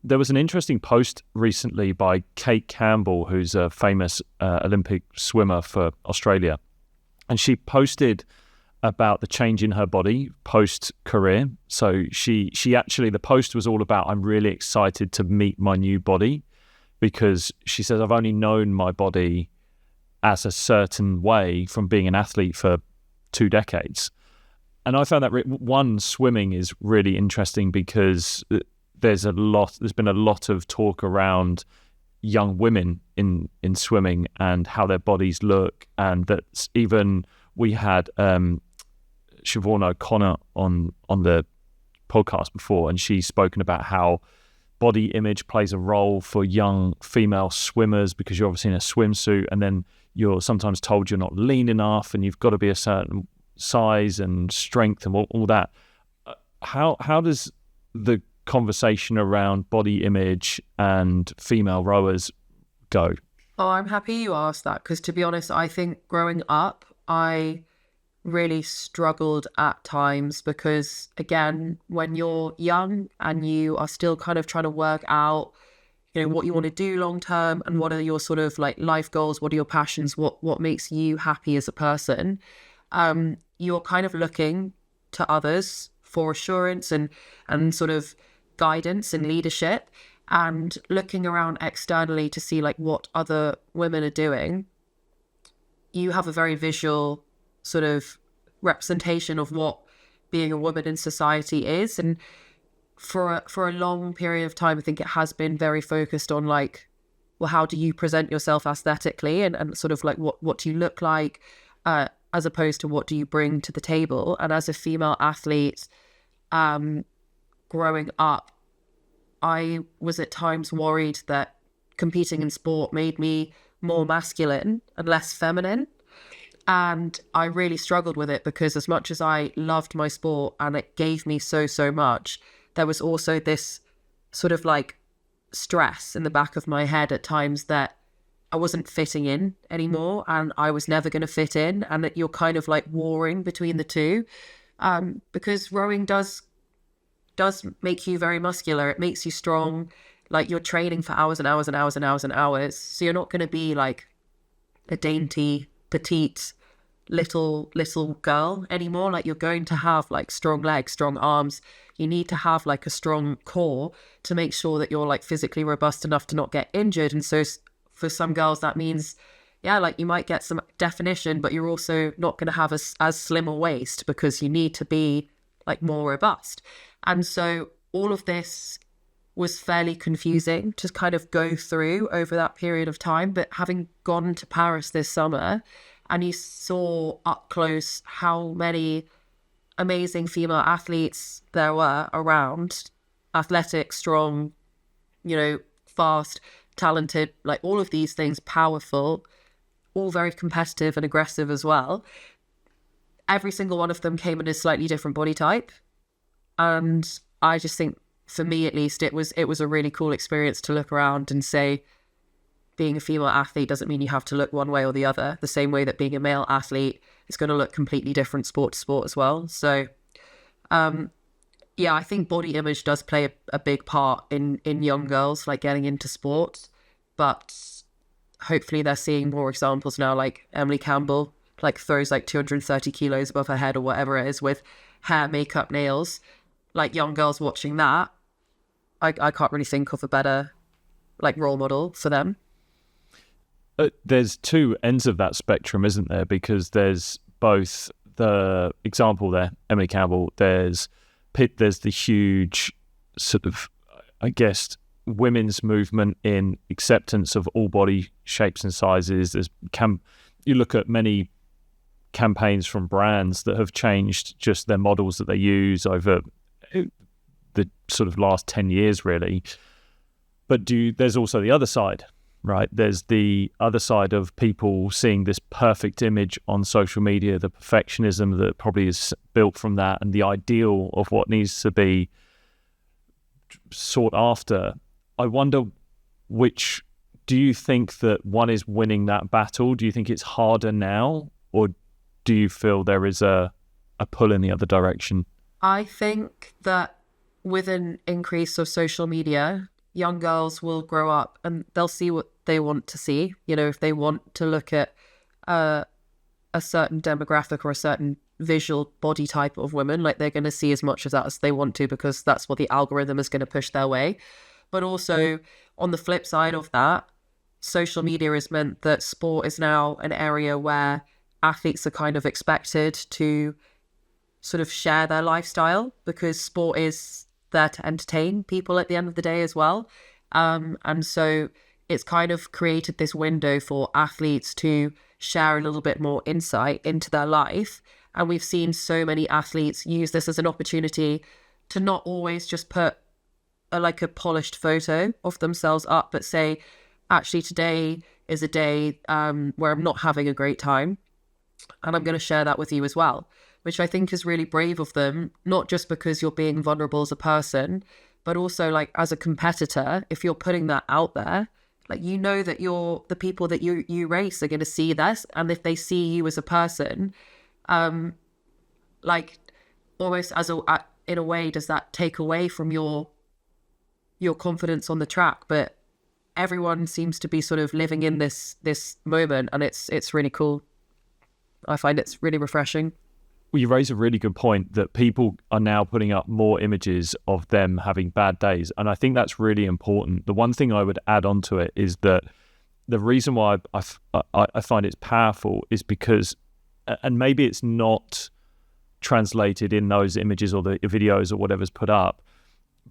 There was an interesting post recently by Kate Campbell, who's a famous Olympic swimmer for Australia, and she posted about the change in her body post-career. So she actually, the post was all about, I'm really excited to meet my new body, because she says, I've only known my body as a certain way from being an athlete for 2 decades. And I found that swimming is really interesting because there's been a lot of talk around young women in swimming and how their bodies look, and that even we had Siobhan O'Connor on the podcast before, and she's spoken about how body image plays a role for young female swimmers, because you're obviously in a swimsuit and then you're sometimes told you're not lean enough and you've got to be a certain size and strength and all that. How does the conversation around body image and female rowers go? Oh, I'm happy you asked that, because to be honest, I think growing up, I really struggled at times, because again, when you're young and you are still kind of trying to work out, you know, what you want to do long term and what are your sort of like life goals, what are your passions, what makes you happy as a person, you're kind of looking to others for assurance and sort of guidance and leadership, and looking around externally to see like what other women are doing. You have a very visual sort of representation of what being a woman in society is, and for a long period of time I think it has been very focused on like, well, how do you present yourself aesthetically and sort of like what do you look like, as opposed to what do you bring to the table. And as a female athlete, growing up, I was at times worried that competing in sport made me more masculine and less feminine. And I really struggled with it, because as much as I loved my sport and it gave me so much, there was also this sort of like stress in the back of my head at times that I wasn't fitting in anymore and I was never going to fit in, and that you're kind of like warring between the two, because rowing does make you very muscular. It makes you strong. Like you're training for hours and hours and hours and hours and hours. So you're not going to be like a dainty, petite, little girl anymore. Like you're going to have like strong legs, strong arms. You need to have like a strong core to make sure that you're like physically robust enough to not get injured. And so for some girls that means, yeah, like you might get some definition, but you're also not going to have as slim a waist, because you need to be like more robust. And so all of this was fairly confusing to kind of go through over that period of time. But having gone to Paris this summer, and you saw up close how many amazing female athletes there were around, athletic, strong, you know, fast, talented, like all of these things, powerful, all very competitive and aggressive as well. Every single one of them came in a slightly different body type. And I just think, for me at least, it was a really cool experience to look around and say, being a female athlete doesn't mean you have to look one way or the other, the same way that being a male athlete is going to look completely different sport to sport as well. So, yeah, I think body image does play a big part in young girls, like getting into sport. But hopefully they're seeing more examples now, like Emily Campbell, like throws like 230 kilos above her head or whatever it is with hair, makeup, nails. Like young girls watching that, I can't really think of a better like role model for them. There's two ends of that spectrum, isn't there? Because there's both the example there, Emily Campbell, there's the huge sort of, I guess, women's movement in acceptance of all body shapes and sizes. You look at many campaigns from brands that have changed just their models that they use over the sort of last 10 years, really. But there's also the other side, right? There's the other side of people seeing this perfect image on social media, the perfectionism that probably is built from that, and the ideal of what needs to be sought after. I wonder, do you think that one is winning that battle? Do you think it's harder now, or do you feel there is a pull in the other direction? I think that with an increase of social media, young girls will grow up and they'll see what they want to see. You know, if they want to look at a certain demographic or a certain visual body type of women, like they're going to see as much of that as they want to, because that's what the algorithm is going to push their way. But also on the flip side of that, social media has meant that sport is now an area where athletes are kind of expected to sort of share their lifestyle, because sport is there to entertain people at the end of the day as well. And so it's kind of created this window for athletes to share a little bit more insight into their life. And we've seen so many athletes use this as an opportunity to not always just put like a polished photo of themselves up, but say, actually, today is a day where I'm not having a great time, and I'm going to share that with you as well, which I think is really brave of them, not just because you're being vulnerable as a person, but also like as a competitor. If you're putting that out there, like, you know that the people that you race are going to see this, and if they see you as a person, like almost in a way, does that take away from your confidence on the track? But everyone seems to be sort of living in this moment, and it's really cool. I find it's really refreshing. Well, you raise a really good point that people are now putting up more images of them having bad days. And I think that's really important. The one thing I would add on to it is that the reason why I find it's powerful is because, and maybe it's not translated in those images or the videos or whatever's put up,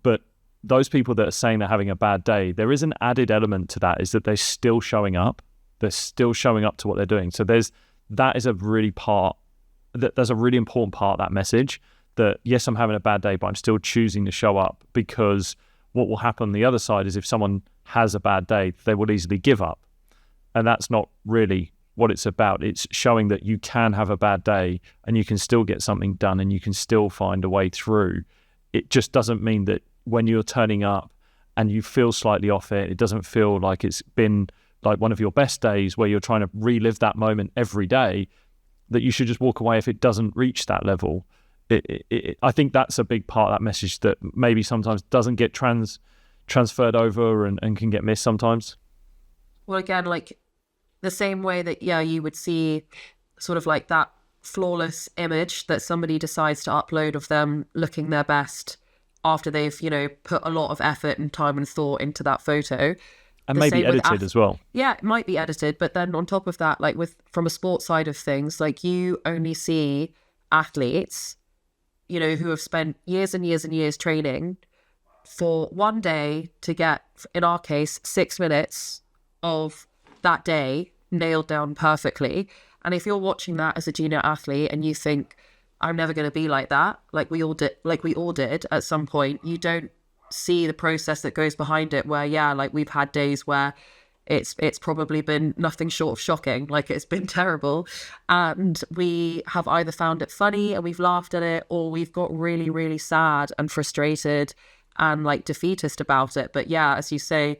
but those people that are saying they're having a bad day, there is an added element to that, is that they're still showing up. They're still showing up to what they're doing. So there's a really important part of that message, that yes, I'm having a bad day, but I'm still choosing to show up, because what will happen on the other side is if someone has a bad day, they will easily give up. And that's not really what it's about. It's showing that you can have a bad day and you can still get something done and you can still find a way through. It just doesn't mean that when you're turning up and you feel slightly off it, it doesn't feel like it's been like one of your best days where you're trying to relive that moment every day, that you should just walk away if it doesn't reach that level. I think that's a big part of that message that maybe sometimes doesn't get transferred over and can get missed sometimes. Well, again, like the same way that, yeah, you would see sort of like that flawless image that somebody decides to upload of them looking their best after they've, you know, put a lot of effort and time and thought into that photo. And maybe edited as well. Yeah, it might be edited. But then on top of that, like from a sports side of things, like you only see athletes, you know, who have spent years and years and years training for one day to get, in our case, 6 minutes of that day nailed down perfectly. And if you're watching that as a junior athlete and you think, I'm never going to be like that, like we all did at some point, you don't see the process that goes behind it, where, yeah, like we've had days where it's probably been nothing short of shocking, like it's been terrible, and we have either found it funny and we've laughed at it, or we've got really, really sad and frustrated and like defeatist about it. But yeah, as you say,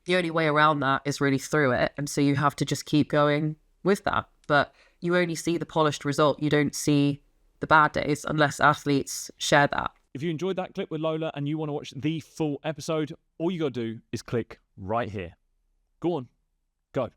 the only way around that is really through it, and so you have to just keep going with that. But you only see the polished result, you don't see the bad days unless athletes share that. If you enjoyed that clip with Lola and you want to watch the full episode, all you got to do is click right here. Go on, go.